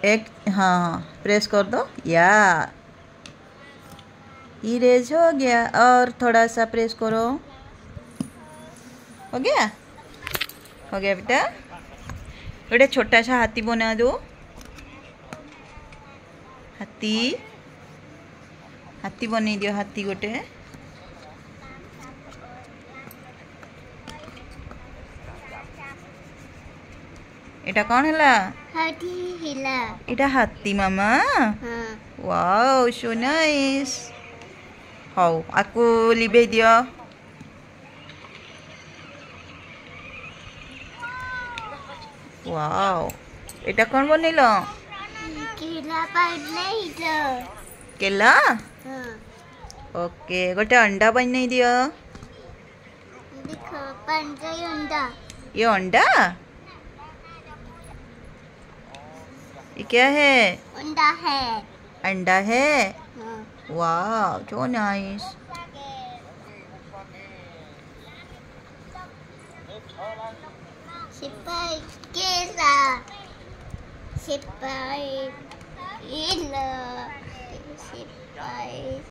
एक हाँ प्रेस कर दो या इरेज हो गया। और थोड़ा सा प्रेस करो। हो गया बेटा। गोटे छोटा सा हाथी बना दो। हाथी हाथी बन दियो। हाथी गोटे एटा कौन है? हाथी हिला। एटा हाथी मामा। हाँ। Wow so nice. हाउ आकु लिबे दियो। वाओ एटा कौन बनेलो? केला नहीं तो। केला। हाँ। ओके गोटे अंडा बन दियो। देखो पंजा अंडा। ये अंडा ये क्या है? अंडा है। अंडा है। हाँ। वाह सो नाइस। सिपाही केला। सिपाही इला। सिपाही